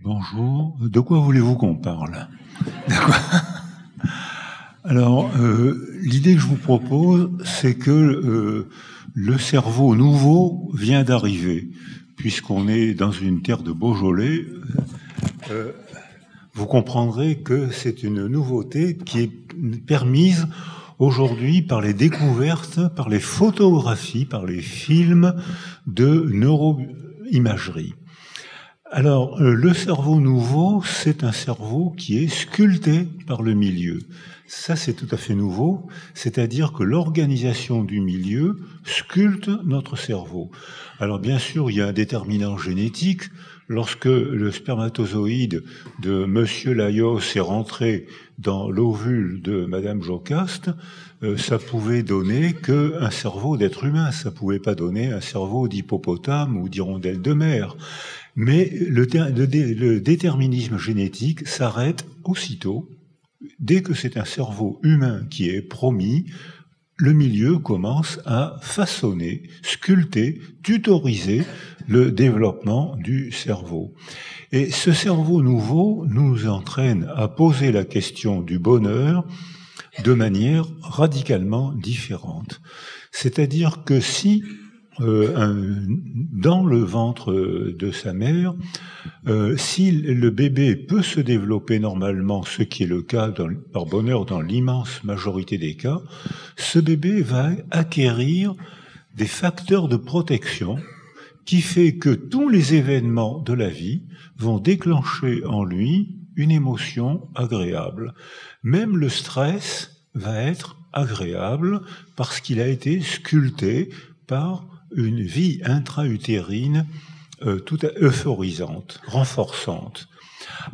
Bonjour. De quoi voulez-vous qu'on parle? Alors, l'idée que je vous propose, c'est que le cerveau nouveau vient d'arriver. Puisqu'on est dans une terre de Beaujolais, vous comprendrez que c'est une nouveauté qui est permise aujourd'hui par les découvertes, par les photographies, par les films de neuroimagerie. Alors, le cerveau nouveau, c'est un cerveau qui est sculpté par le milieu. Ça, c'est tout à fait nouveau, c'est-à-dire que l'organisation du milieu sculpte notre cerveau. Alors, bien sûr, il y a un déterminant génétique. Lorsque le spermatozoïde de Monsieur Laios est rentré dans l'ovule de Madame Jocaste, ça pouvait donner qu'un cerveau d'être humain. Ça pouvait pas donner un cerveau d'hippopotame ou d'hirondelle de mer. Mais le déterminisme génétique s'arrête aussitôt. Dès que c'est un cerveau humain qui est promis, le milieu commence à façonner, sculpter, tutoriser le développement du cerveau. Et ce cerveau nouveau nous entraîne à poser la question du bonheur de manière radicalement différente. C'est-à-dire que si dans le ventre de sa mère, si le bébé peut se développer normalement, ce qui est le cas par bonheur dans l'immense majorité des cas, ce bébé va acquérir des facteurs de protection qui fait que tous les événements de la vie vont déclencher en lui une émotion agréable. Même le stress va être agréable parce qu'il a été sculpté par une vie intra-utérine tout euphorisante, renforçante.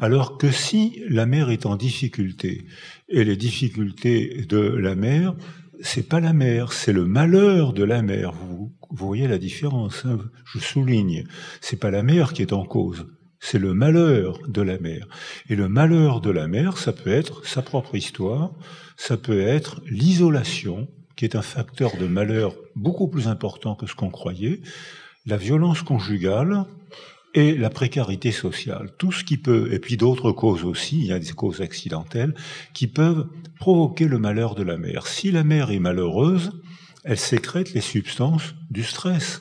Alors que si la mère est en difficulté, et les difficultés de la mère, c'est pas la mère, c'est le malheur de la mère. Vous voyez la différence, hein, je souligne. C'est pas la mère qui est en cause, c'est le malheur de la mère. Et le malheur de la mère, ça peut être sa propre histoire, ça peut être l'isolation, qui est un facteur de malheur beaucoup plus important que ce qu'on croyait, la violence conjugale et la précarité sociale. Tout ce qui peut, et puis d'autres causes aussi, il y a des causes accidentelles, qui peuvent provoquer le malheur de la mère. Si la mère est malheureuse, elle sécrète les substances du stress.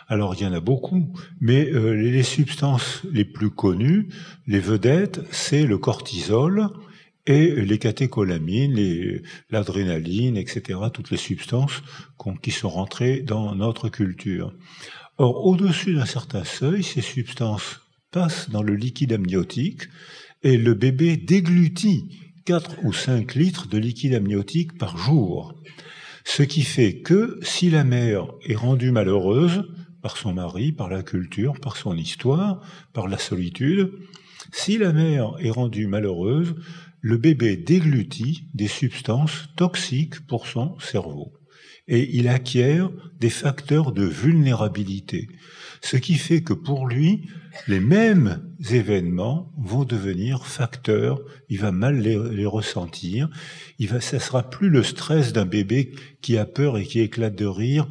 Alors il y en a beaucoup, mais les substances les plus connues, les vedettes, c'est le cortisol, et les catécholamines, l'adrénaline, etc., toutes les substances qui sont rentrées dans notre culture. Or, au-dessus d'un certain seuil, ces substances passent dans le liquide amniotique et le bébé déglutit 4 ou 5 litres de liquide amniotique par jour. Ce qui fait que si la mère est rendue malheureuse par son mari, par la culture, par son histoire, par la solitude, si la mère est rendue malheureuse, le bébé déglutit des substances toxiques pour son cerveau. Et il acquiert des facteurs de vulnérabilité. Ce qui fait que pour lui, les mêmes événements vont devenir facteurs, il va mal les ressentir, ça sera plus le stress d'un bébé qui a peur et qui éclate de rire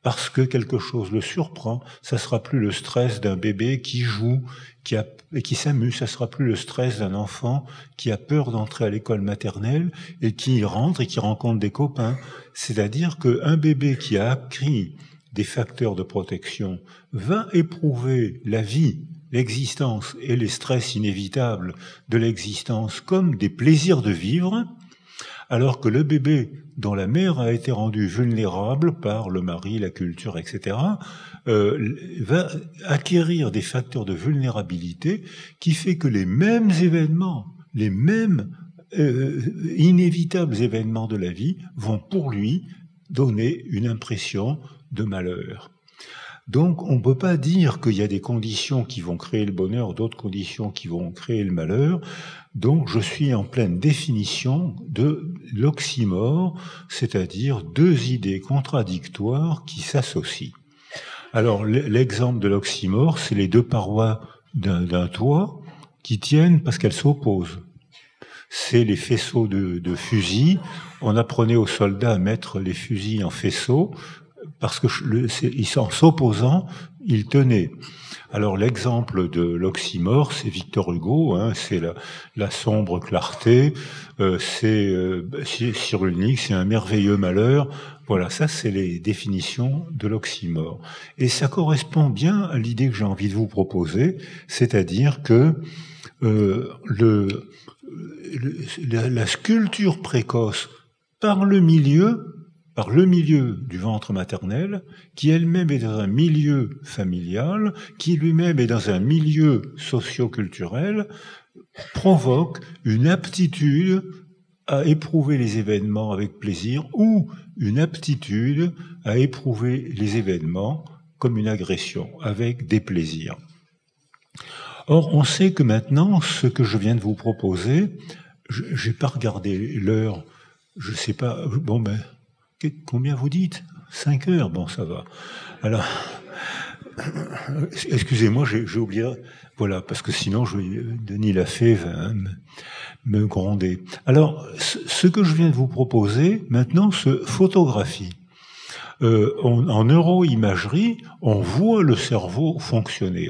parce que quelque chose le surprend, ça sera plus le stress d'un bébé qui joue, qui s'amuse, ça sera plus le stress d'un enfant qui a peur d'entrer à l'école maternelle et qui rentre et qui rencontre des copains. C'est-à-dire qu'un bébé qui a acquis des facteurs de protection va éprouver la vie, l'existence et les stress inévitables de l'existence comme des plaisirs de vivre, alors que le bébé dont la mère a été rendue vulnérable par le mari, la culture, etc., va acquérir des facteurs de vulnérabilité qui fait que les mêmes événements, les mêmes inévitables événements de la vie vont pour lui donner une impression de malheur. Donc on ne peut pas dire qu'il y a des conditions qui vont créer le bonheur, d'autres conditions qui vont créer le malheur. Donc je suis en pleine définition de l'oxymore, c'est-à-dire deux idées contradictoires qui s'associent. Alors l'exemple de l'oxymore, c'est les deux parois d'un toit qui tiennent parce qu'elles s'opposent. C'est les faisceaux de fusils. On apprenait aux soldats à mettre les fusils en faisceaux parce que en s'opposant, il tenait. Alors l'exemple de l'oxymore, c'est Victor Hugo, hein, c'est la sombre clarté, c'est Cyrulnik, c'est un merveilleux malheur. Voilà, ça c'est les définitions de l'oxymore. Et ça correspond bien à l'idée que j'ai envie de vous proposer, c'est-à-dire que la sculpture précoce par le milieu du ventre maternel, qui elle-même est dans un milieu familial, qui lui-même est dans un milieu socio-culturel, provoque une aptitude à éprouver les événements avec plaisir ou une aptitude à éprouver les événements comme une agression, avec déplaisir. Or, on sait que maintenant, ce que je viens de vous proposer, je n'ai pas regardé l'heure, je ne sais pas, bon ben, combien vous dites 5 heures, bon ça va. Alors, excusez-moi, j'ai oublié, voilà, parce que sinon Denis Lafay va me gronder. Alors, ce que je viens de vous proposer, maintenant, se photographie. En neuroimagerie, on voit le cerveau fonctionner.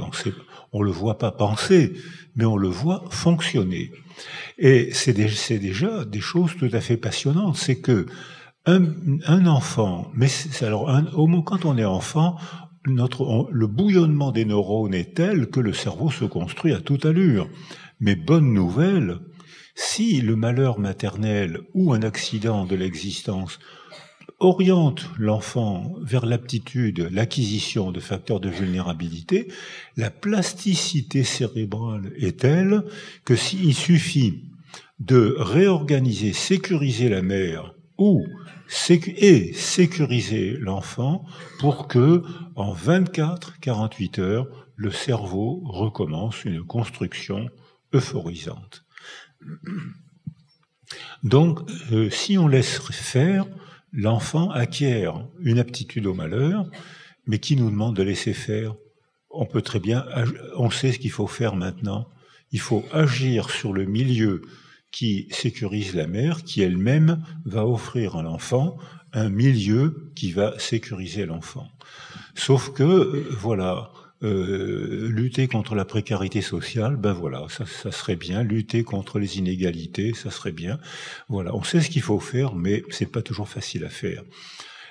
On le voit pas penser, mais on le voit fonctionner. Et c'est déjà des choses tout à fait passionnantes. C'est que un enfant, quand on est enfant, le bouillonnement des neurones est tel que le cerveau se construit à toute allure. Mais bonne nouvelle, si le malheur maternel ou un accident de l'existence oriente l'enfant vers l'aptitude, l'acquisition de facteurs de vulnérabilité, la plasticité cérébrale est telle que s'il suffit de réorganiser, sécuriser la mère et sécuriser l'enfant pour que, en 24-48 heures, le cerveau recommence une construction euphorisante. Donc, si on laisse faire, l'enfant acquiert une aptitude au malheur, mais qui nous demande de laisser faire? On sait ce qu'il faut faire maintenant. Il faut agir sur le milieu qui sécurise la mère, qui elle-même va offrir à l'enfant un milieu qui va sécuriser l'enfant. Sauf que, lutter contre la précarité sociale, ça serait bien. Lutter contre les inégalités, ça serait bien. Voilà, on sait ce qu'il faut faire, mais c'est pas toujours facile à faire.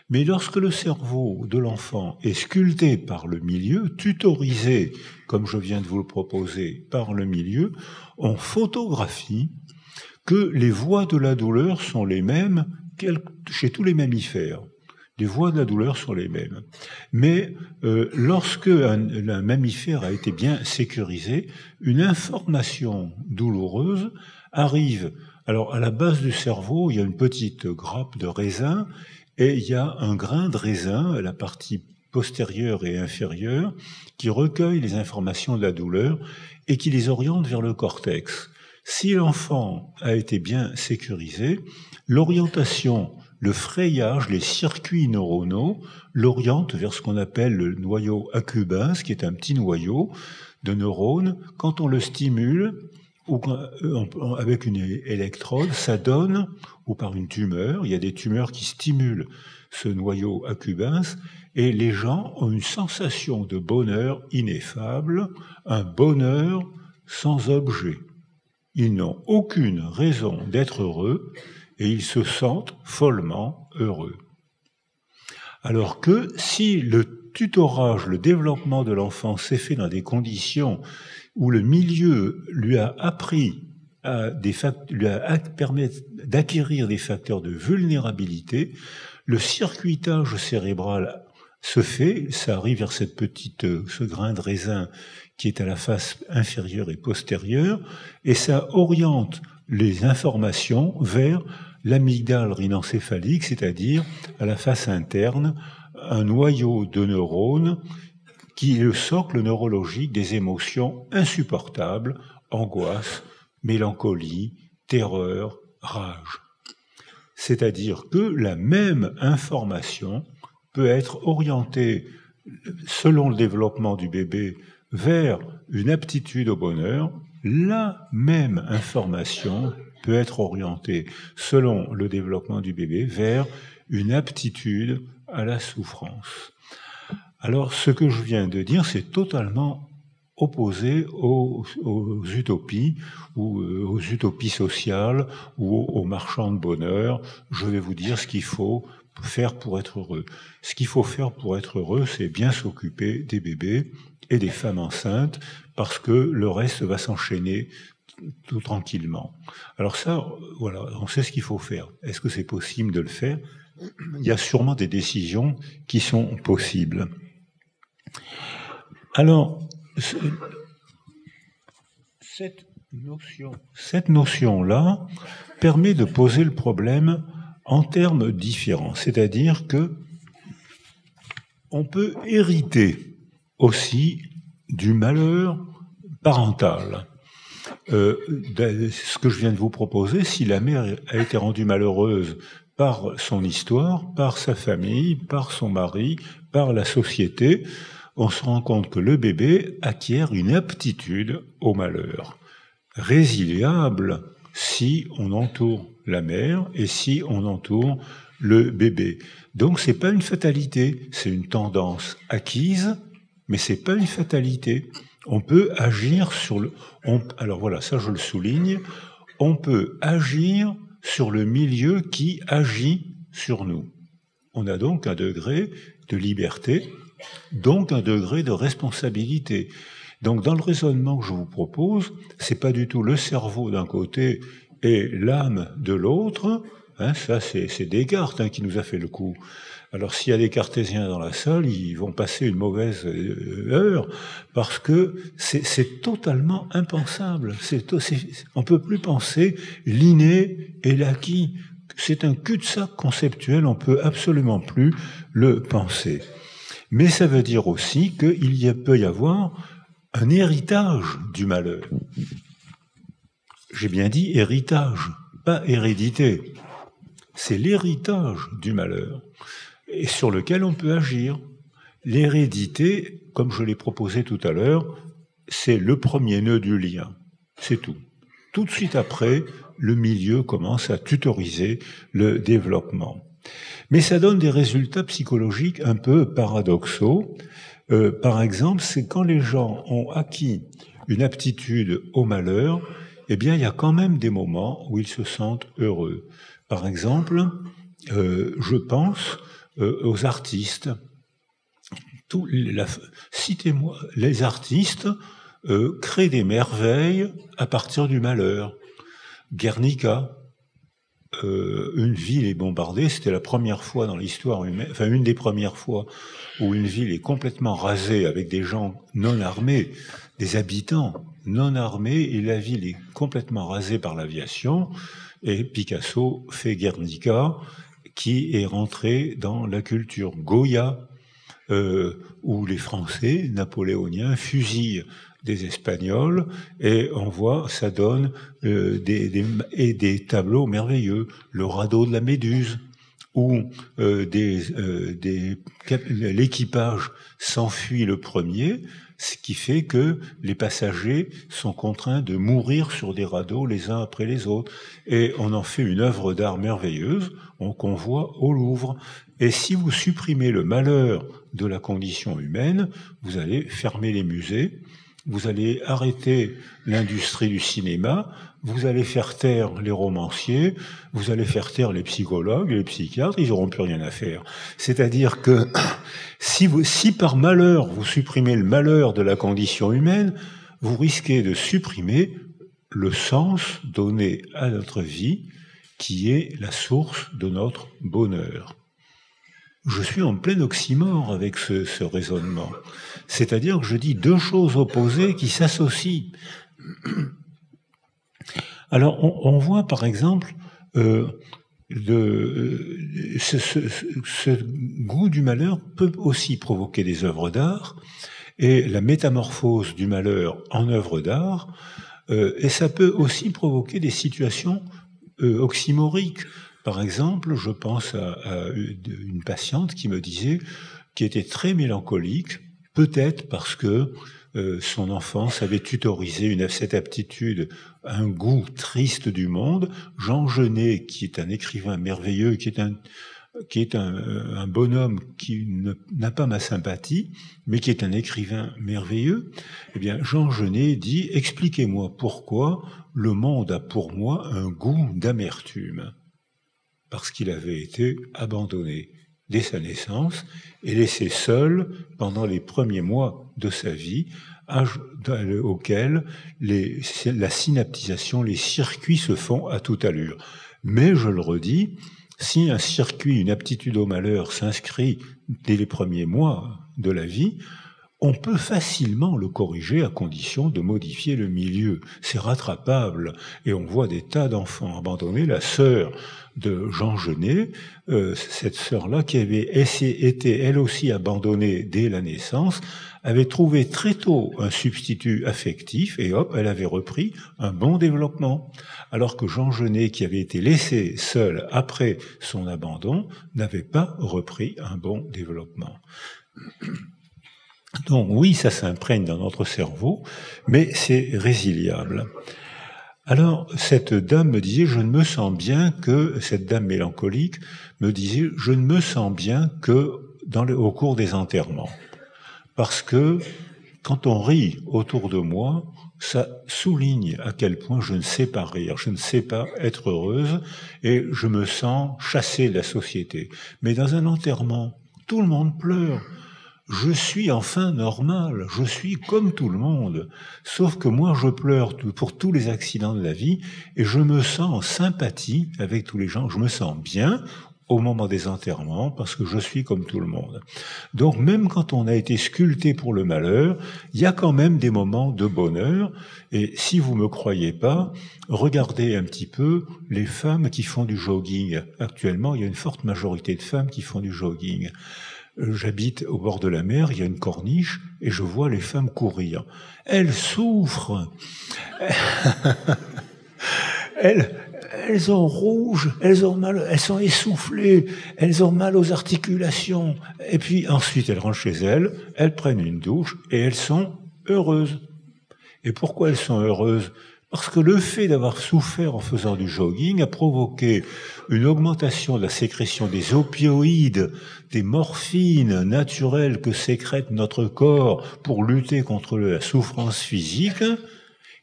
Mais lorsque le cerveau de l'enfant est sculpté par le milieu, tutorisé, comme je viens de vous le proposer, par le milieu, on photographie que les voies de la douleur sont les mêmes chez tous les mammifères. Les voies de la douleur sont les mêmes. Mais lorsque un mammifère a été bien sécurisé, une information douloureuse arrive. Alors, à la base du cerveau, il y a une petite grappe de raisin et il y a un grain de raisin, la partie postérieure et inférieure, qui recueille les informations de la douleur et qui les oriente vers le cortex. Si l'enfant a été bien sécurisé, l'orientation, le frayage, les circuits neuronaux l'orientent vers ce qu'on appelle le noyau accumbens, qui est un petit noyau de neurones. Quand on le stimule, ou avec une électrode, ça donne, ou par une tumeur, il y a des tumeurs qui stimulent ce noyau accumbens, et les gens ont une sensation de bonheur ineffable, un bonheur sans objet. Ils n'ont aucune raison d'être heureux et ils se sentent follement heureux. Alors que si le tutorage, le développement de l'enfant s'est fait dans des conditions où le milieu lui a appris permis d'acquérir des facteurs de vulnérabilité, le circuitage cérébral se fait, ça arrive vers ce grain de raisin qui est à la face inférieure et postérieure, et ça oriente les informations vers l'amygdale rhinencéphalique, c'est-à-dire à la face interne, un noyau de neurones qui est le socle neurologique des émotions insupportables, angoisse, mélancolie, terreur, rage. C'est-à-dire que la même information peut être orientée, selon le développement du bébé, vers une aptitude au bonheur. La même information peut être orientée, selon le développement du bébé, vers une aptitude à la souffrance. Alors, ce que je viens de dire, c'est totalement opposé aux utopies ou aux utopies sociales ou aux marchands de bonheur. Je vais vous dire ce qu'il faut faire pour être heureux. Ce qu'il faut faire pour être heureux, c'est bien s'occuper des bébés et des femmes enceintes, parce que le reste va s'enchaîner tout tranquillement. Alors ça, voilà, on sait ce qu'il faut faire. Est-ce que c'est possible de le faire? Il y a sûrement des décisions qui sont possibles. Alors, cette notion-là permet de poser le problème en termes différents, c'est-à-dire que on peut hériter aussi du malheur parental. Ce que je viens de vous proposer, si la mère a été rendue malheureuse par son histoire, par sa famille, par son mari, par la société, on se rend compte que le bébé acquiert une aptitude au malheur, résiliable si on entoure la mère et si on entoure le bébé. Donc c'est pas une fatalité, c'est une tendance acquise, mais c'est pas une fatalité. On peut agir sur le... alors voilà, ça je le souligne, on peut agir sur le milieu qui agit sur nous. On a donc un degré de liberté, donc un degré de responsabilité. Donc dans le raisonnement que je vous propose, c'est pas du tout le cerveau d'un côté et l'âme de l'autre, hein, ça c'est Descartes qui nous a fait le coup. Alors s'il y a des cartésiens dans la salle, ils vont passer une mauvaise heure, parce que c'est totalement impensable. On peut plus penser l'inné et l'acquis. C'est un cul-de-sac conceptuel, on peut absolument plus le penser. Mais ça veut dire aussi qu'il peut y avoir un héritage du malheur. J'ai bien dit héritage, pas hérédité. C'est l'héritage du malheur, et sur lequel on peut agir. L'hérédité, comme je l'ai proposé tout à l'heure, c'est le premier nœud du lien. C'est tout. Tout de suite après, le milieu commence à tutoriser le développement. Mais ça donne des résultats psychologiques un peu paradoxaux. Par exemple, c'est quand les gens ont acquis une aptitude au malheur, eh bien, il y a quand même des moments où ils se sentent heureux. Par exemple, je pense aux artistes. Citez-moi, les artistes créent des merveilles à partir du malheur. Guernica, une ville est bombardée, c'était la première fois dans l'histoire humaine, enfin une des premières fois où une ville est complètement rasée avec des gens non armés, des habitants non armés, et la ville est complètement rasée par l'aviation, et Picasso fait Guernica, qui est rentré dans la culture. Goya, où les Français napoléoniens fusillent des Espagnols, et on voit, ça donne des tableaux merveilleux. Le radeau de la Méduse, où l'équipage s'enfuit le premier, ce qui fait que les passagers sont contraints de mourir sur des radeaux les uns après les autres. Et on en fait une œuvre d'art merveilleuse qu'on voit au Louvre. Et si vous supprimez le malheur de la condition humaine, vous allez fermer les musées, vous allez arrêter l'industrie du cinéma, vous allez faire taire les romanciers, vous allez faire taire les psychologues, les psychiatres, ils n'auront plus rien à faire. C'est-à-dire que si par malheur vous supprimez le malheur de la condition humaine, vous risquez de supprimer le sens donné à notre vie, qui est la source de notre bonheur. Je suis en plein oxymore avec ce raisonnement. C'est-à-dire que je dis deux choses opposées qui s'associent. Alors, on voit par exemple ce goût du malheur peut aussi provoquer des œuvres d'art, et la métamorphose du malheur en œuvre d'art, et ça peut aussi provoquer des situations oxymoriques. Par exemple, je pense à une patiente qui me disait qu'elle était très mélancolique, peut-être parce que son enfance avait tutorisé cette aptitude, un goût triste du monde. Jean Genet, qui est un écrivain merveilleux, qui est qui est un bonhomme qui n'a pas ma sympathie, mais qui est un écrivain merveilleux, eh bien, Jean Genet dit « Expliquez-moi pourquoi le monde a pour moi un goût d'amertume ». Parce qu'il avait été abandonné dès sa naissance et laissé seul pendant les premiers mois de sa vie, âge auquel la synaptisation, les circuits se font à toute allure. Mais, je le redis, si un circuit, une aptitude au malheur s'inscrit dès les premiers mois de la vie, on peut facilement le corriger à condition de modifier le milieu. C'est rattrapable. Et on voit des tas d'enfants abandonnés. La sœur de Jean Genet, cette sœur-là, qui avait été elle aussi abandonnée dès la naissance, avait trouvé très tôt un substitut affectif et hop, elle avait repris un bon développement. Alors que Jean Genet, qui avait été laissé seul après son abandon, n'avait pas repris un bon développement. Donc oui, ça s'imprègne dans notre cerveau, mais c'est résiliable. Alors, cette dame me disait, je ne me sens bien que, cette dame mélancolique me disait, je ne me sens bien que au cours des enterrements. Parce que, quand on rit autour de moi, ça souligne à quel point je ne sais pas rire, je ne sais pas être heureuse, et je me sens chassée de la société. Mais dans un enterrement, tout le monde pleure. Je suis enfin normal, je suis comme tout le monde, sauf que moi je pleure pour tous les accidents de la vie et je me sens en sympathie avec tous les gens, je me sens bien au moment des enterrements parce que je suis comme tout le monde. Donc même quand on a été sculpté pour le malheur, il y a quand même des moments de bonheur et si vous me croyez pas, regardez un petit peu les femmes qui font du jogging. Actuellement, il y a une forte majorité de femmes qui font du jogging. J'habite au bord de la mer, il y a une corniche, et je vois les femmes courir. Elles souffrent. Elles ont rouge, elles ont mal, elles sont essoufflées, elles ont mal aux articulations. Et puis ensuite, elles rentrent chez elles, elles prennent une douche, et elles sont heureuses. Et pourquoi elles sont heureuses ? Parce que le fait d'avoir souffert en faisant du jogging a provoqué une augmentation de la sécrétion des opioïdes, des morphines naturelles que sécrète notre corps pour lutter contre la souffrance physique.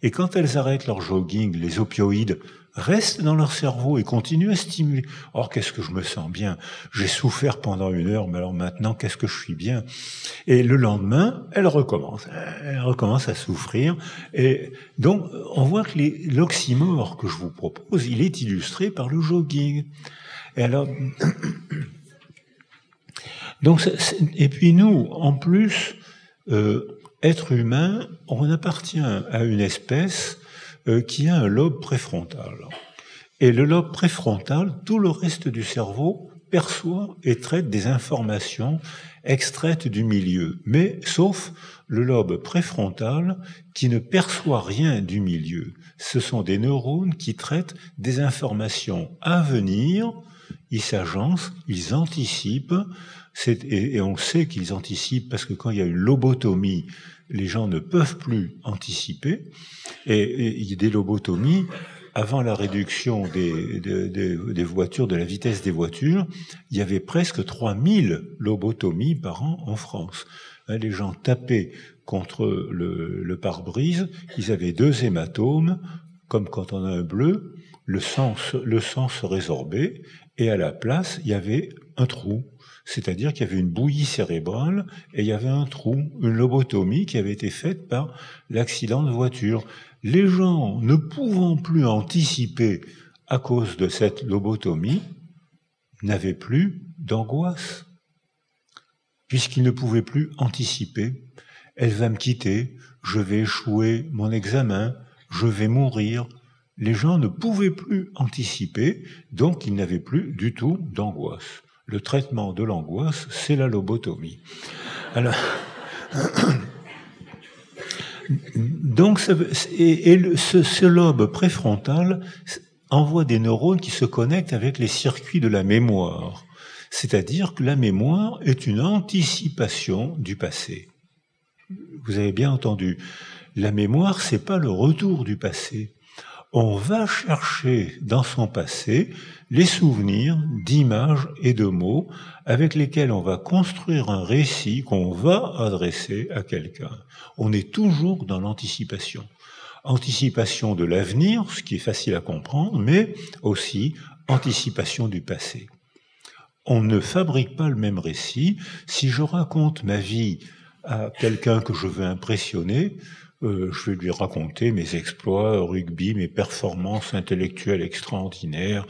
Et quand elles arrêtent leur jogging, les opioïdes restent dans leur cerveau et continuent à stimuler. Or, qu'est-ce que je me sens bien ? J'ai souffert pendant 1 heure, mais alors maintenant, qu'est-ce que je suis bien ? Et le lendemain, elle recommence à souffrir. Et donc, on voit que l'oxymore que je vous propose, il est illustré par le jogging. Et alors, donc, et puis nous, en plus, être humain, on appartient à une espèce qui a un lobe préfrontal. Et le lobe préfrontal, tout le reste du cerveau perçoit et traite des informations extraites du milieu, mais sauf le lobe préfrontal qui ne perçoit rien du milieu. Ce sont des neurones qui traitent des informations à venir, ils s'agencent, ils anticipent, et on sait qu'ils anticipent parce que quand il y a une lobotomie, les gens ne peuvent plus anticiper, et il y a des lobotomies. Avant la réduction des voitures, de la vitesse des voitures, il y avait presque 3000 lobotomies par an en France. Les gens tapaient contre le pare-brise, ils avaient 2 hématomes, comme quand on a un bleu, le sang se résorbait, et à la place, il y avait un trou. C'est-à-dire qu'il y avait une bouillie cérébrale et il y avait un trou, une lobotomie qui avait été faite par l'accident de voiture. Les gens, ne pouvant plus anticiper à cause de cette lobotomie, n'avaient plus d'angoisse, puisqu'ils ne pouvaient plus anticiper. Elle va me quitter, je vais échouer mon examen, je vais mourir. Les gens ne pouvaient plus anticiper, donc ils n'avaient plus du tout d'angoisse. Le traitement de l'angoisse, c'est la lobotomie. Alors, donc, ce lobe préfrontal envoie des neurones qui se connectent avec les circuits de la mémoire. C'est-à-dire que la mémoire est une anticipation du passé. Vous avez bien entendu. La mémoire, c'est pas le retour du passé. on va chercher dans son passé les souvenirs d'images et de mots avec lesquels on va construire un récit qu'on va adresser à quelqu'un. On est toujours dans l'anticipation. Anticipation de l'avenir, ce qui est facile à comprendre, mais aussi anticipation du passé. On ne fabrique pas le même récit. Si je raconte ma vie à quelqu'un que je veux impressionner, je vais lui raconter mes exploits au rugby, mes performances intellectuelles extraordinaires.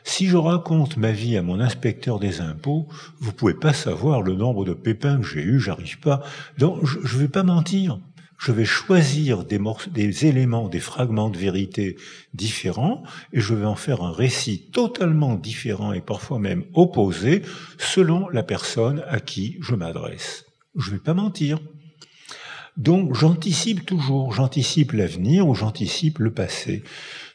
Si je raconte ma vie à mon inspecteur des impôts, vous pouvez pas savoir le nombre de pépins que j'ai eu, j'arrive pas. Donc, je vais pas mentir. Je vais choisir des éléments, des fragments de vérité différents, et je vais en faire un récit totalement différent et parfois même opposé, selon la personne à qui je m'adresse. Je vais pas mentir. Donc j'anticipe toujours, j'anticipe l'avenir ou j'anticipe le passé.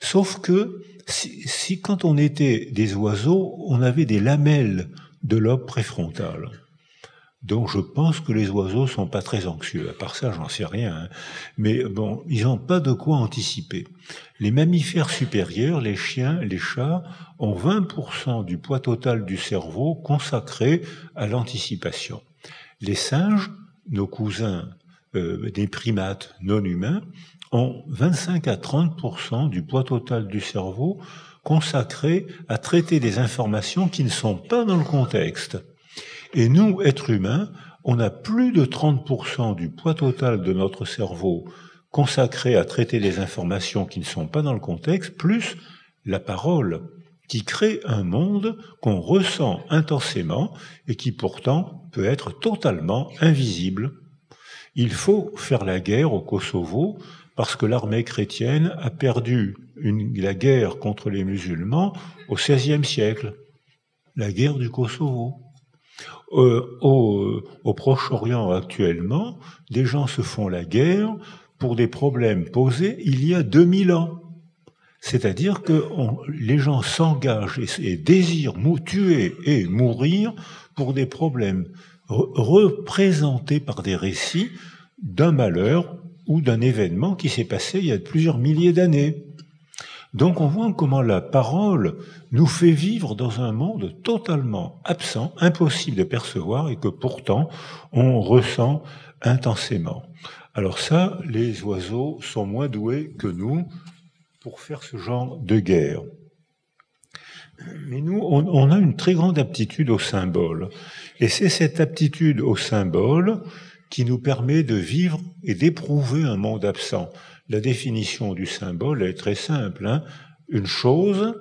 Sauf que si quand on était des oiseaux, on avait des lamelles de lobe préfrontal. Donc je pense que les oiseaux sont pas très anxieux. À part ça, j'en sais rien. Hein. Mais bon, ils n'ont pas de quoi anticiper. Les mammifères supérieurs, les chiens, les chats, ont 20% du poids total du cerveau consacré à l'anticipation. Les singes, nos cousins des primates non humains, ont 25 à 30% du poids total du cerveau consacré à traiter des informations qui ne sont pas dans le contexte. Et nous, êtres humains, on a plus de 30% du poids total de notre cerveau consacré à traiter des informations qui ne sont pas dans le contexte, plus la parole, qui crée un monde qu'on ressent intensément et qui pourtant peut être totalement invisible. Il faut faire la guerre au Kosovo parce que l'armée chrétienne a perdu la guerre contre les musulmans au XVIe siècle, la guerre du Kosovo. Au Proche-Orient actuellement, des gens se font la guerre pour des problèmes posés il y a 2000 ans. C'est-à-dire que les gens s'engagent et désirent tuer et mourir pour des problèmes représentés par des récits d'un malheur ou d'un événement qui s'est passé il y a plusieurs milliers d'années. Donc on voit comment la parole nous fait vivre dans un monde totalement absent, impossible de percevoir et que pourtant on ressent intensément. Alors ça, les oiseaux sont moins doués que nous pour faire ce genre de guerre. Mais nous, on a une très grande aptitude au symbole. Et c'est cette aptitude au symbole qui nous permet de vivre et d'éprouver un monde absent. La définition du symbole est très simple. Hein. Une chose,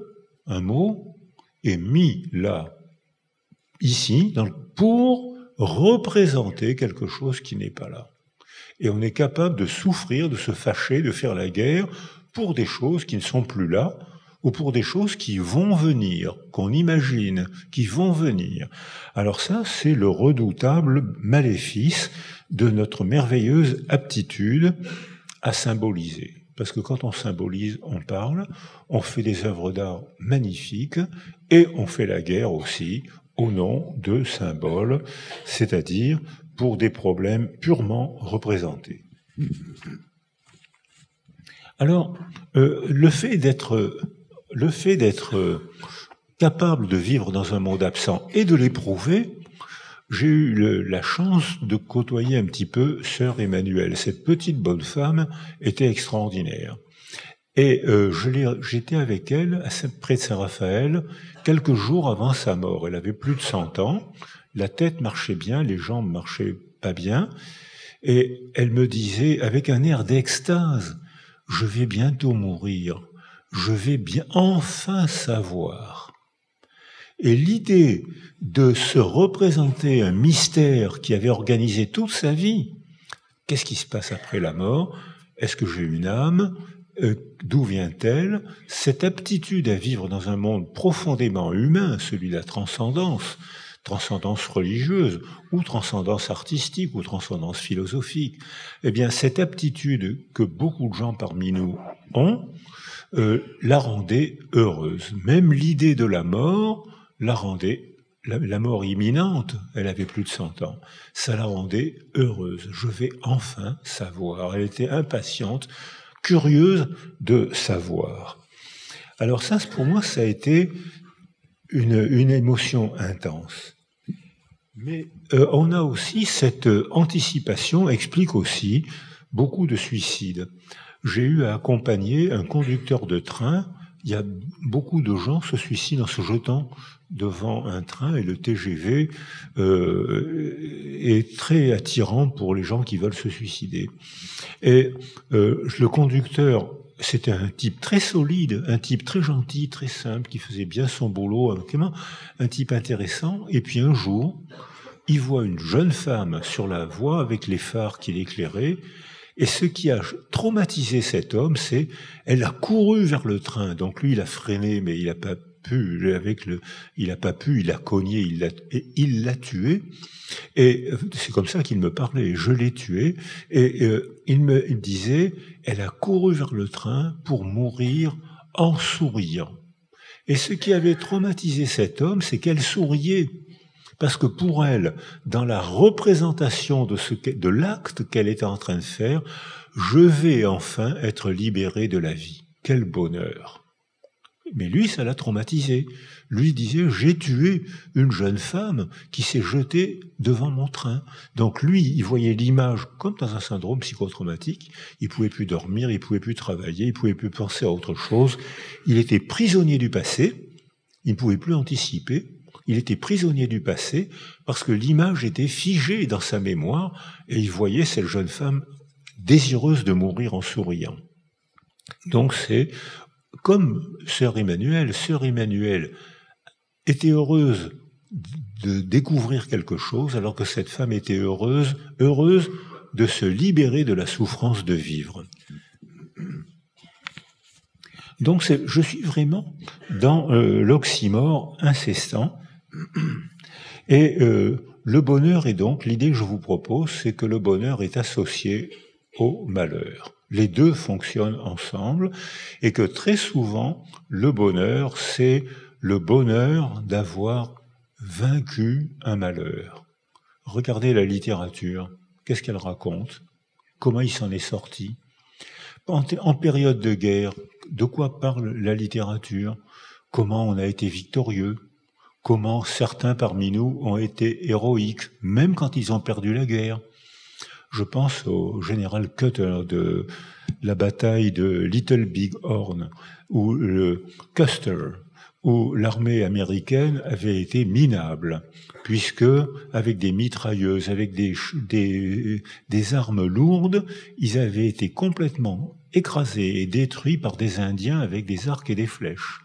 un mot, est mis là, ici, pour représenter quelque chose qui n'est pas là. Et on est capable de souffrir, de se fâcher, de faire la guerre pour des choses qui ne sont plus là, ou pour des choses qui vont venir, qu'on imagine, qui vont venir. Alors ça, c'est le redoutable maléfice de notre merveilleuse aptitude à symboliser. Parce que quand on symbolise, on parle, on fait des œuvres d'art magnifiques, et on fait la guerre aussi au nom de symboles, c'est-à-dire pour des problèmes purement représentés. Alors, le fait d'être capable de vivre dans un monde absent et de l'éprouver, j'ai eu la chance de côtoyer un petit peu Sœur Emmanuelle. Cette petite bonne femme était extraordinaire. Et j'étais avec elle près de Saint-Raphaël quelques jours avant sa mort. Elle avait plus de 100 ans, la tête marchait bien, les jambes marchaient pas bien, et elle me disait avec un air d'extase, « Je vais bientôt mourir, je vais bien enfin savoir ». Et l'idée de se représenter un mystère qui avait organisé toute sa vie, qu'est-ce qui se passe après la mort? Est-ce que j'ai une âme? D'où vient-elle? Cette aptitude à vivre dans un monde profondément humain, celui de la transcendance religieuse, ou transcendance artistique, ou transcendance philosophique, eh bien, cette aptitude que beaucoup de gens parmi nous ont, la rendait heureuse. Même l'idée de la mort la rendait, la mort imminente, elle avait plus de 100 ans, ça la rendait heureuse. Je vais enfin savoir. Elle était impatiente curieuse de savoir. Alors ça, pour moi, ça a été une émotion intense. Mais on a aussi cette anticipation, explique aussi beaucoup de suicides. J'ai eu à accompagner un conducteur de train. Il y a beaucoup de gens se suicident en se jetant devant un train, et le TGV est très attirant pour les gens qui veulent se suicider. Et le conducteur, c'était un type très solide, un type très gentil, très simple, qui faisait bien son boulot, un type intéressant. Et puis un jour, il voit une jeune femme sur la voie avec les phares qui l'éclairaient. Et ce qui a traumatisé cet homme, c'est elle a couru vers le train. Donc lui, il a freiné, mais il n'a pas pu. Il a cogné, il l'a tué. Et c'est comme ça qu'il me parlait. Je l'ai tué. Et il disait, elle a couru vers le train pour mourir en souriant. Et ce qui avait traumatisé cet homme, c'est qu'elle souriait. Parce que pour elle, dans la représentation de l'acte qu'elle était en train de faire, je vais enfin être libéré de la vie. Quel bonheur! Mais lui, ça l'a traumatisé. Lui disait, j'ai tué une jeune femme qui s'est jetée devant mon train. Donc lui, il voyait l'image comme dans un syndrome psychotraumatique. Il pouvait plus dormir, il pouvait plus travailler, il pouvait plus penser à autre chose. Il était prisonnier du passé. Il ne pouvait plus anticiper. Il était prisonnier du passé parce que l'image était figée dans sa mémoire et il voyait cette jeune femme désireuse de mourir en souriant. Donc c'est comme Sœur Emmanuelle. Sœur Emmanuelle était heureuse de découvrir quelque chose alors que cette femme était heureuse de se libérer de la souffrance de vivre. Donc je suis vraiment dans l'oxymore incessant. Et le bonheur est donc, l'idée que je vous propose, c'est que le bonheur est associé au malheur. Les deux fonctionnent ensemble et que très souvent, le bonheur, c'est le bonheur d'avoir vaincu un malheur. Regardez la littérature, qu'est-ce qu'elle raconte? Comment il s'en est sorti? En période de guerre, de quoi parle la littérature? Comment on a été victorieux? Comment certains parmi nous ont été héroïques, même quand ils ont perdu la guerre. Je pense au général Custer de la bataille de Little Big Horn, ou le Custer, où l'armée américaine avait été minable, puisque avec des mitrailleuses, avec des armes lourdes, ils avaient été complètement écrasés et détruits par des Indiens avec des arcs et des flèches.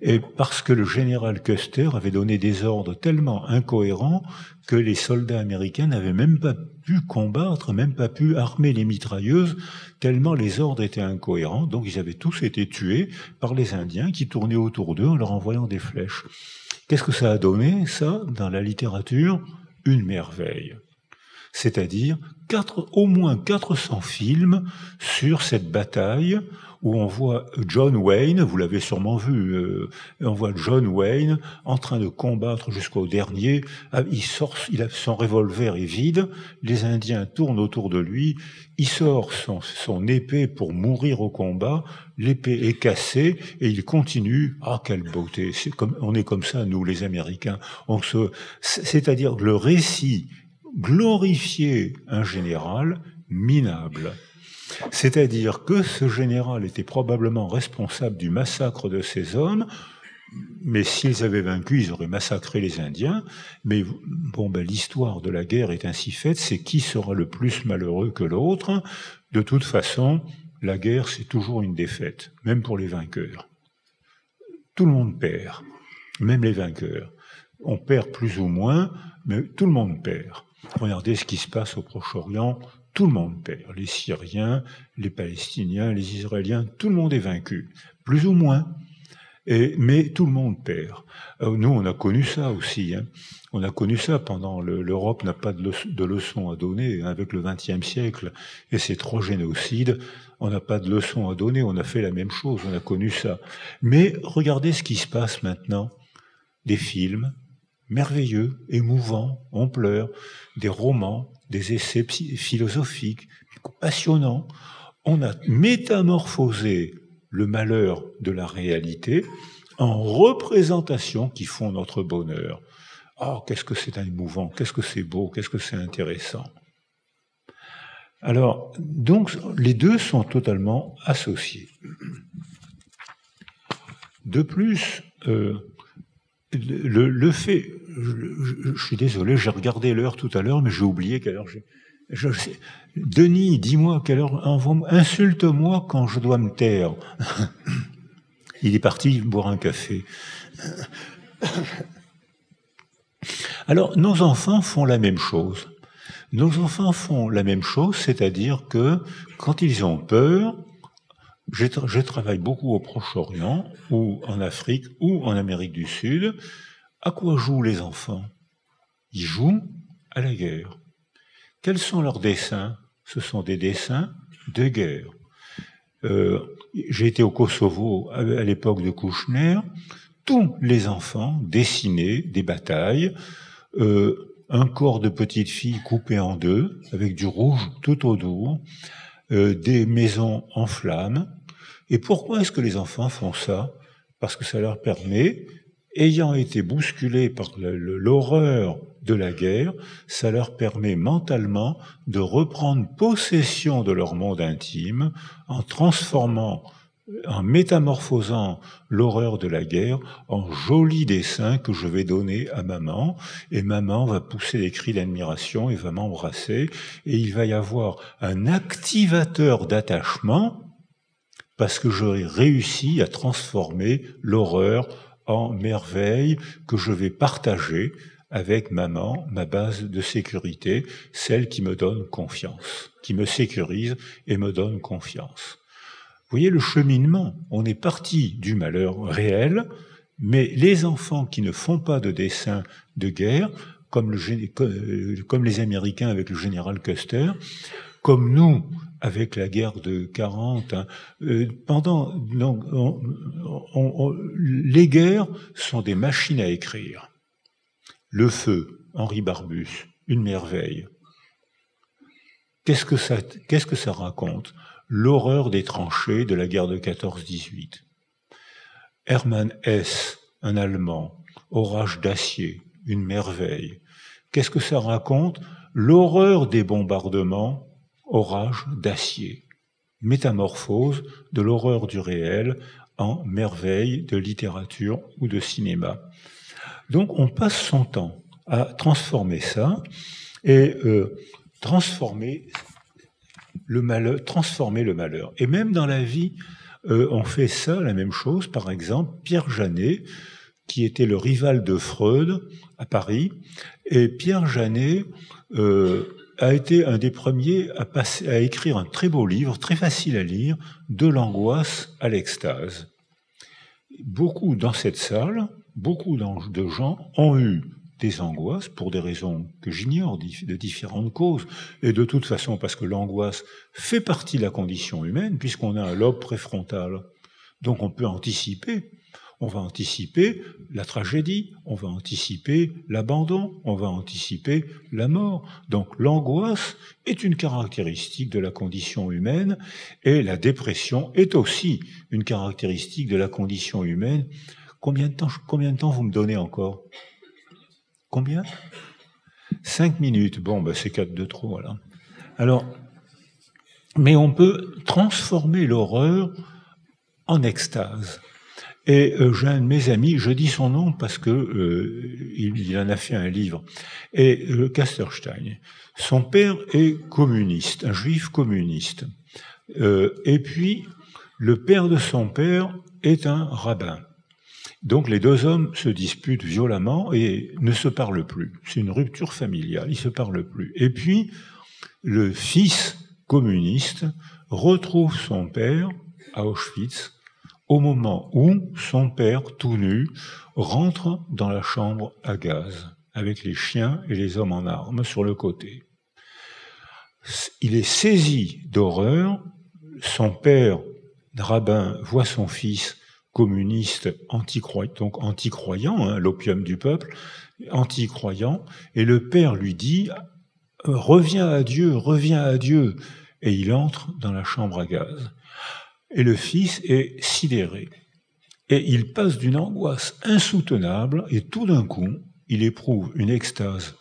Et parce que le général Custer avait donné des ordres tellement incohérents que les soldats américains n'avaient même pas pu combattre, même pas pu armer les mitrailleuses, tellement les ordres étaient incohérents. Donc ils avaient tous été tués par les Indiens qui tournaient autour d'eux en leur envoyant des flèches. Qu'est-ce que ça a donné, ça, dans la littérature? Une merveille. C'est-à-dire au moins 400 films sur cette bataille où on voit John Wayne, vous l'avez sûrement vu, on voit John Wayne en train de combattre jusqu'au dernier, son revolver est vide, les Indiens tournent autour de lui, il sort son épée pour mourir au combat, l'épée est cassée et il continue. Ah, quelle beauté! On est comme ça, nous les Américains. C'est-à-dire le récit glorifier un général minable. C'est-à-dire que ce général était probablement responsable du massacre de ces hommes, mais s'ils avaient vaincu, ils auraient massacré les Indiens. Mais l'histoire de la guerre est ainsi faite, c'est qui sera le plus malheureux que l'autre. De toute façon, la guerre, c'est toujours une défaite, même pour les vainqueurs. Tout le monde perd, même les vainqueurs. On perd plus ou moins, mais tout le monde perd. Regardez ce qui se passe au Proche-Orient, tout le monde perd. Les Syriens, les Palestiniens, les Israéliens, tout le monde est vaincu, plus ou moins. Mais tout le monde perd. Nous, on a connu ça aussi. On a connu ça pendant l'Europe n'a pas de leçons à donner avec le XXe siècle et ses 3 génocides. On n'a pas de leçons à donner. On a fait la même chose. On a connu ça. Mais regardez ce qui se passe maintenant. Des films merveilleux, émouvants, on pleure, des romans, des essais philosophiques passionnants. on a métamorphosé le malheur de la réalité en représentations qui font notre bonheur. Oh, qu'est-ce que c'est émouvant, qu'est-ce que c'est beau, qu'est-ce que c'est intéressant. Alors, donc, les deux sont totalement associés. De plus, le fait... Je suis désolé, j'ai regardé l'heure tout à l'heure, mais j'ai oublié quelle heure j'ai... Denis, dis-moi quelle heure... Insulte-moi quand je dois me taire. Il est parti boire un café. Alors, nos enfants font la même chose. Nos enfants font la même chose, c'est-à-dire que quand ils ont peur, je travaille beaucoup au Proche-Orient, ou en Afrique, ou en Amérique du Sud. À quoi jouent les enfants? Ils jouent à la guerre. Quels sont leurs dessins? Ce sont des dessins de guerre. J'ai été au Kosovo à l'époque de Kouchner. Tous les enfants dessinaient des batailles, un corps de petite fille coupé en deux, avec du rouge tout autour, des maisons en flammes. Et pourquoi est-ce que les enfants font ça? Parce que ça leur permet, ayant été bousculés par l'horreur de la guerre, ça leur permet mentalement de reprendre possession de leur monde intime en transformant, en métamorphosant l'horreur de la guerre en jolis dessins que je vais donner à maman, et maman va pousser des cris d'admiration et va m'embrasser, et il va y avoir un activateur d'attachement parce que j'aurai réussi à transformer l'horreur en merveille que je vais partager avec maman, ma base de sécurité, celle qui me donne confiance, qui me sécurise et me donne confiance. Vous voyez le cheminement, on est parti du malheur réel, mais les enfants qui ne font pas de dessin de guerre, comme les Américains avec le général Custer, comme nous avec la guerre de 40, les guerres sont des machines à écrire. Le feu, Henri Barbus, une merveille. Qu'est-ce que ça raconte? L'horreur des tranchées de la guerre de 14-18. Hermann Hesse, un Allemand, Orage d'acier, une merveille. Qu'est-ce que ça raconte? L'horreur des bombardements, Orage d'acier. Métamorphose de l'horreur du réel en merveille de littérature ou de cinéma. Donc on passe son temps à transformer ça et transformer le malheur. Et même dans la vie, on fait ça, la même chose. Par exemple, Pierre Janet, qui était le rival de Freud à Paris, et Pierre Janet a été un des premiers à écrire un très beau livre, très facile à lire, De l'angoisse à l'extase. Beaucoup dans cette salle, beaucoup de gens ont eu des angoisses pour des raisons que j'ignore, de différentes causes, et de toute façon parce que l'angoisse fait partie de la condition humaine, puisqu'on a un lobe préfrontal. Donc on peut anticiper. On va anticiper la tragédie, on va anticiper l'abandon, on va anticiper la mort. Donc l'angoisse est une caractéristique de la condition humaine, et la dépression est aussi une caractéristique de la condition humaine. Combien de temps vous me donnez encore? Combien? 5 minutes. Bon, c'est 4 de trop, voilà. Alors, mais on peut transformer l'horreur en extase. Et j'ai un de mes amis, je dis son nom parce que il en a fait un livre, et Casterstein. Son père est communiste, un juif communiste. Et puis, le père de son père est un rabbin. Donc les deux hommes se disputent violemment et ne se parlent plus. C'est une rupture familiale, ils ne se parlent plus. Et puis, le fils communiste retrouve son père à Auschwitz au moment où son père, tout nu, rentre dans la chambre à gaz avec les chiens et les hommes en armes sur le côté. Il est saisi d'horreur. Son père, rabbin, voit son fils communiste, anti-croyant, l'opium du peuple, anti-croyant, et le père lui dit « Reviens à Dieu, Et il entre dans la chambre à gaz. Et le fils est sidéré. Et il passe d'une angoisse insoutenable, et tout d'un coup, il éprouve une extase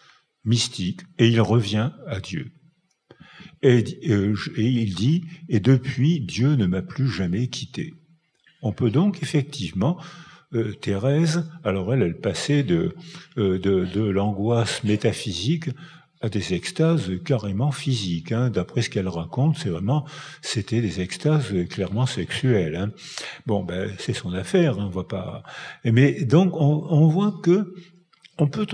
mystique, et il revient à Dieu. Et il dit, et depuis, Dieu ne m'a plus jamais quitté. On peut donc effectivement, Thérèse, alors elle passait de l'angoisse métaphysique à des extases carrément physiques. Hein. D'après ce qu'elle raconte, c'était des extases clairement sexuelles. Hein. Bon, ben c'est son affaire, hein, on voit pas. Mais donc on voit que on peut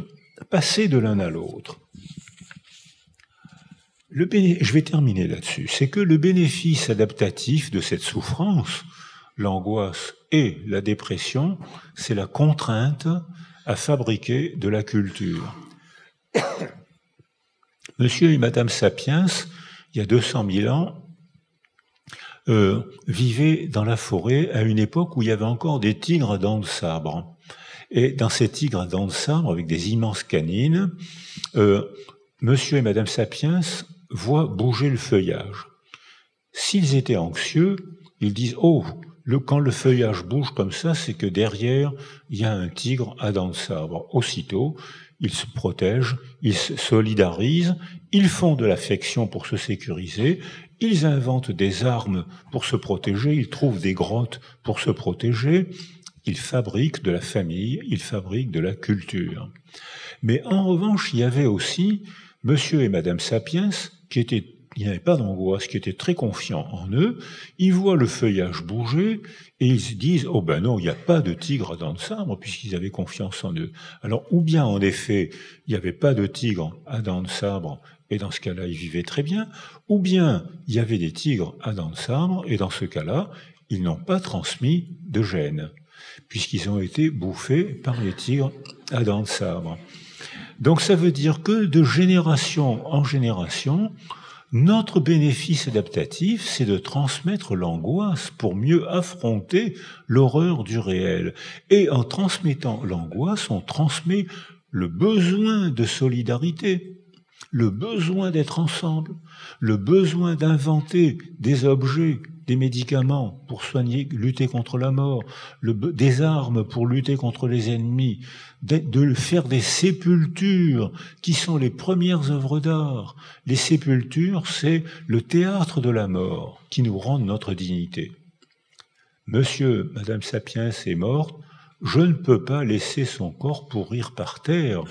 passer de l'un à l'autre. Je vais terminer là-dessus. C'est que le bénéfice adaptatif de cette souffrance, l'angoisse et la dépression, c'est la contrainte à fabriquer de la culture. Monsieur et Madame Sapiens, il y a 200 000 ans, vivaient dans la forêt à une époque où il y avait encore des tigres à dents de sabre. Et dans ces tigres à dents de sabre, avec des immenses canines, Monsieur et Madame Sapiens voient bouger le feuillage. S'ils étaient anxieux, ils disent « Oh, quand le feuillage bouge comme ça, c'est que derrière, il y a un tigre à dents de sabre. » Aussitôt, ils se protègent, ils se solidarisent, ils font de l'affection pour se sécuriser, ils inventent des armes pour se protéger, ils trouvent des grottes pour se protéger, ils fabriquent de la famille, ils fabriquent de la culture. Mais en revanche, il y avait aussi Monsieur et Madame Sapiens qui n'avaient pas d'angoisse, qui étaient très confiants en eux, ils voient le feuillage bouger et ils se disent « Oh ben non, il n'y a pas de tigre à dents de sabre » puisqu'ils avaient confiance en eux. Alors, ou bien en effet, il n'y avait pas de tigre à dents de sabre et dans ce cas-là, ils vivaient très bien, ou bien il y avait des tigres à dents de sabre et dans ce cas-là, ils n'ont pas transmis de gènes puisqu'ils ont été bouffés par les tigres à dents de sabre. Donc ça veut dire que de génération en génération, notre bénéfice adaptatif, c'est de transmettre l'angoisse pour mieux affronter l'horreur du réel. Et en transmettant l'angoisse, on transmet le besoin de solidarité, le besoin d'être ensemble, le besoin d'inventer des objets, des médicaments pour soigner, lutter contre la mort, des armes pour lutter contre les ennemis, de faire des sépultures qui sont les premières œuvres d'art. Les sépultures, c'est le théâtre de la mort qui nous rend notre dignité. Monsieur, Madame Sapiens est morte, je ne peux pas laisser son corps pourrir par terre.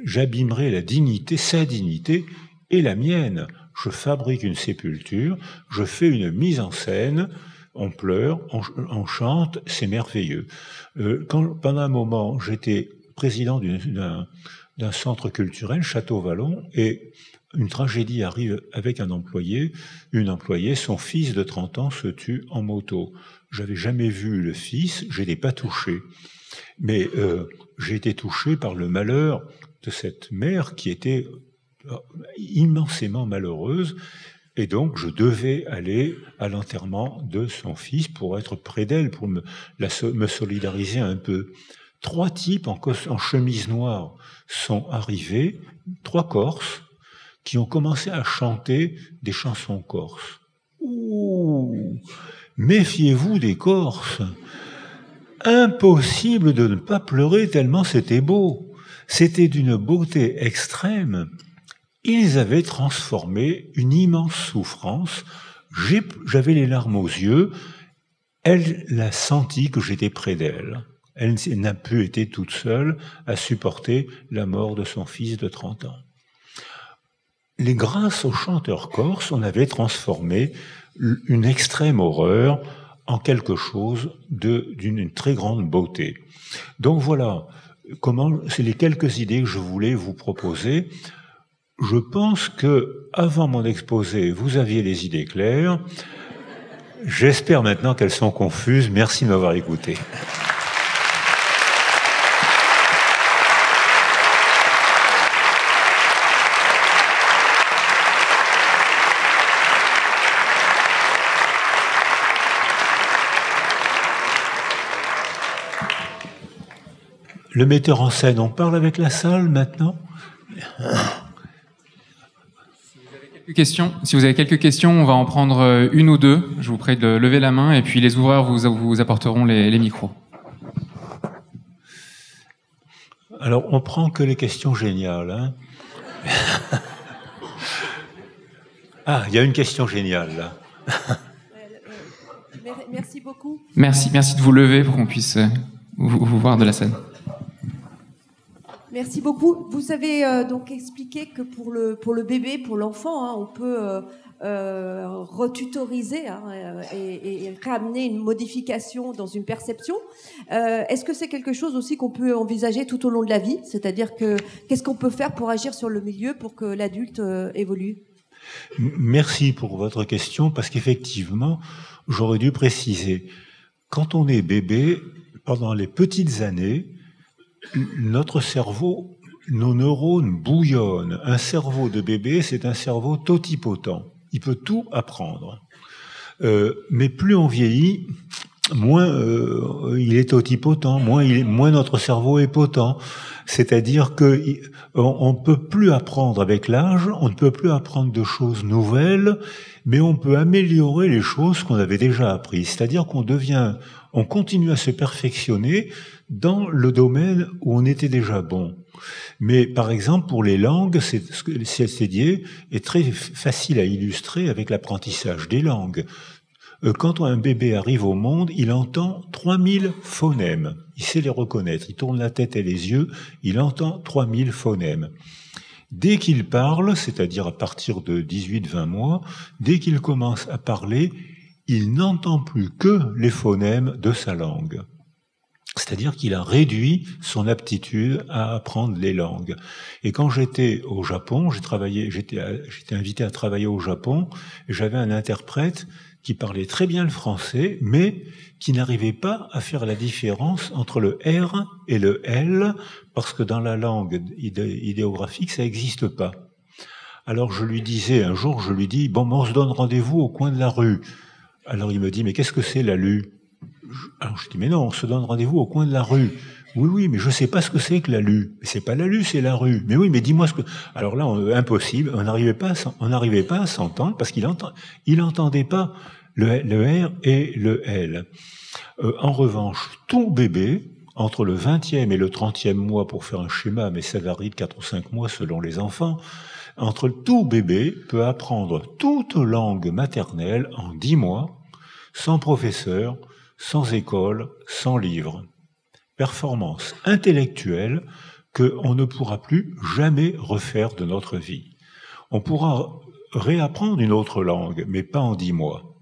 J'abîmerai la dignité, sa dignité et la mienne. Je fabrique une sépulture, je fais une mise en scène, on pleure, on chante, c'est merveilleux. Pendant un moment, j'étais président d'un centre culturel, Château-Vallon, et une tragédie arrive avec un employé. Une employée, son fils de 30 ans se tue en moto. J'avais jamais vu le fils, je n'ai pas touché. Mais j'ai été touché par le malheur de cette mère qui était immensément malheureuse, et donc je devais aller à l'enterrement de son fils pour être près d'elle, pour me solidariser un peu. 3 types en chemise noire sont arrivés, 3 Corses, qui ont commencé à chanter des chansons corses. Ouh, méfiez-vous des Corses. Impossible de ne pas pleurer tellement c'était beau. C'était d'une beauté extrême. Ils avaient transformé une immense souffrance. J'avais les larmes aux yeux. Elle a senti que j'étais près d'elle. Elle n'a plus été toute seule à supporter la mort de son fils de 30 ans. Grâce aux chanteurs corses, on avait transformé une extrême horreur en quelque chose d'une très grande beauté. Donc voilà, c'est les quelques idées que je voulais vous proposer. Je pense que avant mon exposé, vous aviez les idées claires. J'espère maintenant qu'elles sont confuses. Merci de m'avoir écouté. Le metteur en scène, on parle avec la salle maintenant ? Si vous avez quelques Questions. Si vous avez quelques questions, on va en prendre une ou deux. Je vous prie de lever la main et puis les ouvreurs vous apporteront les micros. Alors, on prend que les questions géniales. Hein. Ah, il y a une question géniale là. Merci beaucoup. Merci de vous lever pour qu'on puisse vous voir de la scène. Merci beaucoup. Vous avez donc expliqué que pour le bébé, pour l'enfant, hein, on peut retutoriser et ramener une modification dans une perception. Est-ce que c'est quelque chose aussi qu'on peut envisager tout au long de la vie? C'est-à-dire que qu'est-ce qu'on peut faire pour agir sur le milieu pour que l'adulte évolue? Merci pour votre question, parce qu'effectivement, j'aurais dû préciser. Quand on est bébé, pendant les petites années, notre cerveau, nos neurones bouillonnent. Un cerveau de bébé, c'est un cerveau totipotent. Il peut tout apprendre. Mais plus on vieillit, moins il est totipotent, moins notre cerveau est potent. C'est-à-dire que on ne peut plus apprendre avec l'âge, on ne peut plus apprendre de choses nouvelles, mais on peut améliorer les choses qu'on avait déjà apprises. C'est-à-dire on continue à se perfectionner dans le domaine où on était déjà bon. Mais par exemple, pour les langues, cette idée est très facile à illustrer avec l'apprentissage des langues. Quand un bébé arrive au monde, il entend 3000 phonèmes. Il sait les reconnaître. Il tourne la tête et les yeux. Il entend 3000 phonèmes. Dès qu'il parle, c'est-à-dire à partir de 18-20 mois, dès qu'il commence à parler, il n'entend plus que les phonèmes de sa langue. C'est-à-dire qu'il a réduit son aptitude à apprendre les langues. Et quand j'étais au Japon, j'étais invité à travailler au Japon, et j'avais un interprète qui parlait très bien le français, mais qui n'arrivait pas à faire la différence entre le R et le L, parce que dans la langue idéographique, ça n'existe pas. Alors un jour, je lui dis, bon, on se donne rendez-vous au coin de la rue. Alors il me dit, mais qu'est-ce que c'est la lue? Alors je dis, mais non, on se donne rendez-vous au coin de la rue. Oui, mais je sais pas ce que c'est que la lue. C'est pas la lue, c'est la rue. Mais oui, mais dis-moi ce que... Alors là, impossible, on n'arrivait pas à s'entendre parce qu'il entendait pas le R et le L. En revanche, tout bébé, entre le 20e et le 30e mois, pour faire un schéma, mais ça varie de 4 ou 5 mois selon les enfants, tout bébé peut apprendre toute langue maternelle en 10 mois, sans professeur, sans école, sans livre. Performance intellectuelle qu'on ne pourra plus jamais refaire de notre vie. On pourra réapprendre une autre langue, mais pas en 10 mois.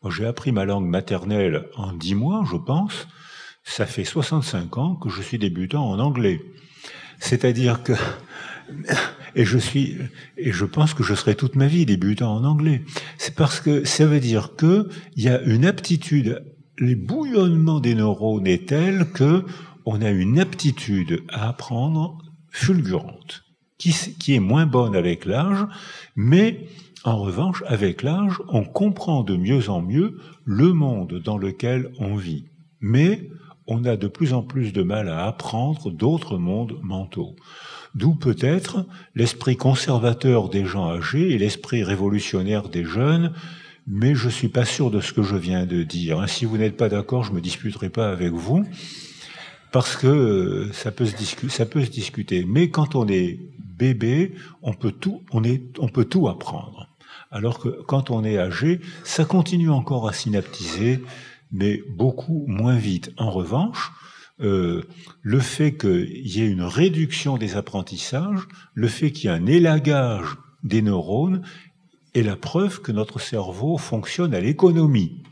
Moi, j'ai appris ma langue maternelle en 10 mois, je pense. Ça fait 65 ans que je suis débutant en anglais. C'est-à-dire que... Et je pense que je serai toute ma vie débutant en anglais. C'est parce que ça veut dire qu'il y a une aptitude, les bouillonnements des neurones est tel que on a une aptitude à apprendre fulgurante, qui est moins bonne avec l'âge, mais en revanche, avec l'âge, on comprend de mieux en mieux le monde dans lequel on vit. Mais on a de plus en plus de mal à apprendre d'autres mondes mentaux. D'où peut-être l'esprit conservateur des gens âgés et l'esprit révolutionnaire des jeunes, mais je suis pas sûr de ce que je viens de dire. Si vous n'êtes pas d'accord, je me disputerai pas avec vous, parce que ça peut se discuter. Mais quand on est bébé, on peut tout apprendre. Alors que quand on est âgé, ça continue encore à synaptiser, mais beaucoup moins vite. En revanche, le fait qu'il y ait une réduction des apprentissages, le fait qu'il y ait un élagage des neurones est la preuve que notre cerveau fonctionne à l'économie.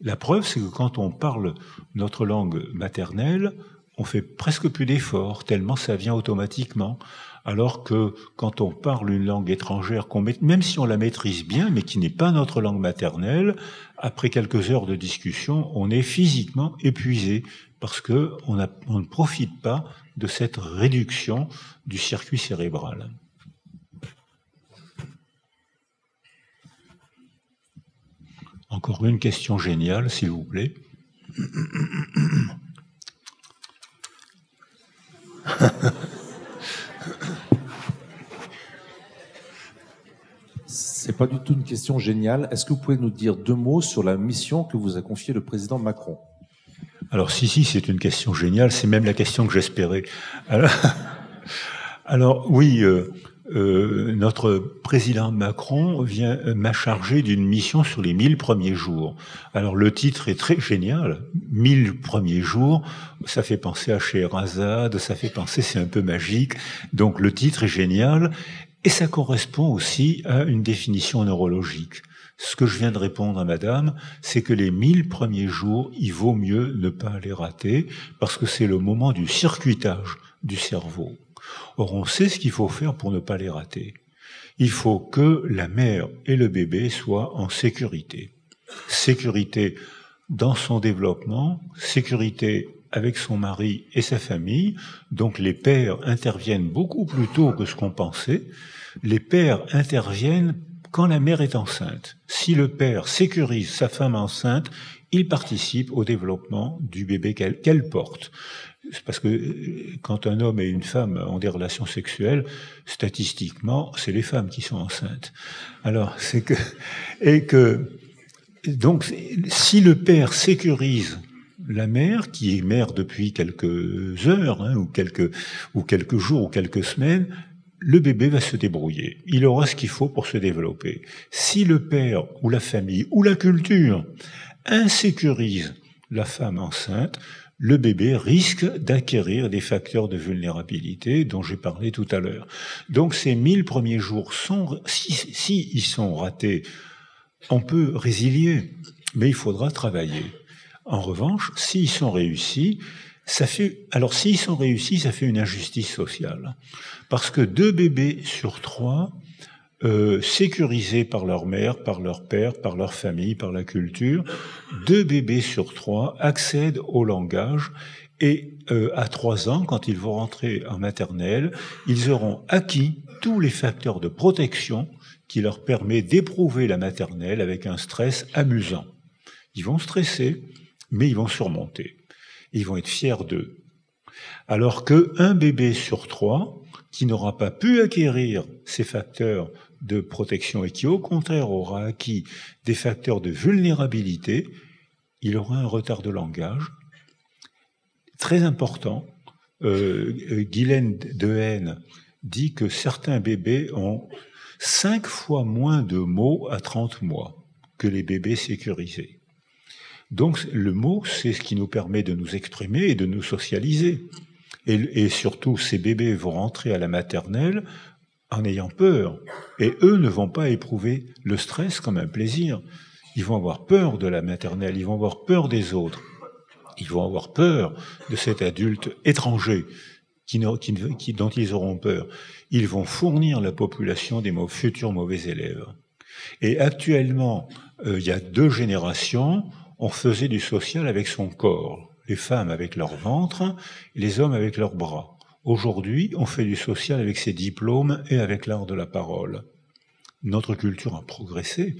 La preuve, c'est que quand on parle notre langue maternelle, on fait presque plus d'efforts, tellement ça vient automatiquement. Alors que quand on parle une langue étrangère, même si on la maîtrise bien, mais qui n'est pas notre langue maternelle, après quelques heures de discussion, on est physiquement épuisé parce que on ne profite pas de cette réduction du circuit cérébral. Encore une question géniale, s'il vous plaît. C'est pas du tout une question géniale. Est-ce que vous pouvez nous dire 2 mots sur la mission que vous a confiée le président Macron? Alors si, c'est une question géniale, c'est même la question que j'espérais. Alors oui, notre président Macron m'a chargé d'une mission sur les 1000 premiers jours. Alors le titre est très génial, 1000 premiers jours, ça fait penser à Scheherazade, ça fait penser, c'est un peu magique, donc le titre est génial, et ça correspond aussi à une définition neurologique. Ce que je viens de répondre à madame, c'est que les 1000 premiers jours, il vaut mieux ne pas les rater, parce que c'est le moment du circuitage du cerveau. Or, on sait ce qu'il faut faire pour ne pas les rater. Il faut que la mère et le bébé soient en sécurité. Sécurité dans son développement, sécurité avec son mari et sa famille. Donc les pères interviennent beaucoup plus tôt que ce qu'on pensait. Les pères interviennent quand la mère est enceinte. Si le père sécurise sa femme enceinte, il participe au développement du bébé qu'elle porte. Parce que quand un homme et une femme ont des relations sexuelles, statistiquement, c'est les femmes qui sont enceintes. Alors, donc, si le père sécurise la mère, qui est mère depuis quelques heures, ou quelques jours, ou quelques semaines, le bébé va se débrouiller. Il aura ce qu'il faut pour se développer. Si le père, ou la famille, ou la culture insécurise la femme enceinte, le bébé risque d'acquérir des facteurs de vulnérabilité dont j'ai parlé tout à l'heure. Donc ces 1000 premiers jours, si ils sont ratés, on peut résilier, mais il faudra travailler. En revanche, s'ils sont réussis, ça fait une injustice sociale. Parce que 2 bébés sur 3, sécurisés par leur mère, par leur père, par leur famille, par la culture, 2 bébés sur 3 accèdent au langage et à 3 ans, quand ils vont rentrer en maternelle, ils auront acquis tous les facteurs de protection qui leur permet d'éprouver la maternelle avec un stress amusant. Ils vont stresser, mais ils vont surmonter. Ils vont être fiers d'eux. Alors qu'un bébé sur 3 qui n'aura pas pu acquérir ces facteurs de protection et qui au contraire aura acquis des facteurs de vulnérabilité, il aura un retard de langage très important. Guylaine Dehaene dit que certains bébés ont 5 fois moins de mots à 30 mois que les bébés sécurisés. Donc le mot, c'est ce qui nous permet de nous exprimer et de nous socialiser. Et surtout, ces bébés vont rentrer à la maternelle en ayant peur. Et eux ne vont pas éprouver le stress comme un plaisir. Ils vont avoir peur de la maternelle, ils vont avoir peur des autres. Ils vont avoir peur de cet adulte étranger dont ils auront peur. Ils vont fournir la population des futurs mauvais élèves. Et actuellement, il y a 2 générations, on faisait du social avec son corps. Les femmes avec leur ventre, les hommes avec leurs bras. Aujourd'hui, on fait du social avec ses diplômes et avec l'art de la parole. Notre culture a progressé.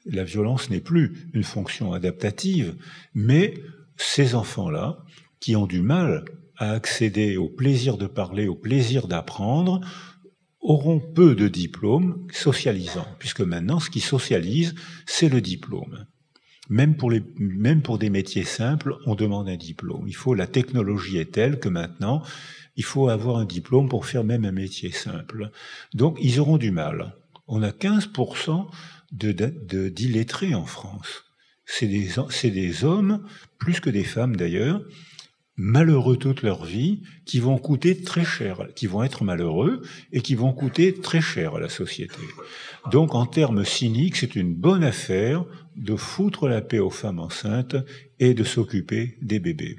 La violence n'est plus une fonction adaptative, mais ces enfants-là, qui ont du mal à accéder au plaisir de parler, au plaisir d'apprendre, auront peu de diplômes socialisants, puisque maintenant, ce qui socialise, c'est le diplôme. Même pour des métiers simples, on demande un diplôme. La technologie est telle que maintenant, il faut avoir un diplôme pour faire même un métier simple. Donc, ils auront du mal. On a 15% d'illettrés en France. C'est des hommes, plus que des femmes d'ailleurs, malheureux toute leur vie, qui vont coûter très cher, qui vont être malheureux et qui vont coûter très cher à la société. Donc, en termes cyniques, c'est une bonne affaire de foutre la paix aux femmes enceintes et de s'occuper des bébés.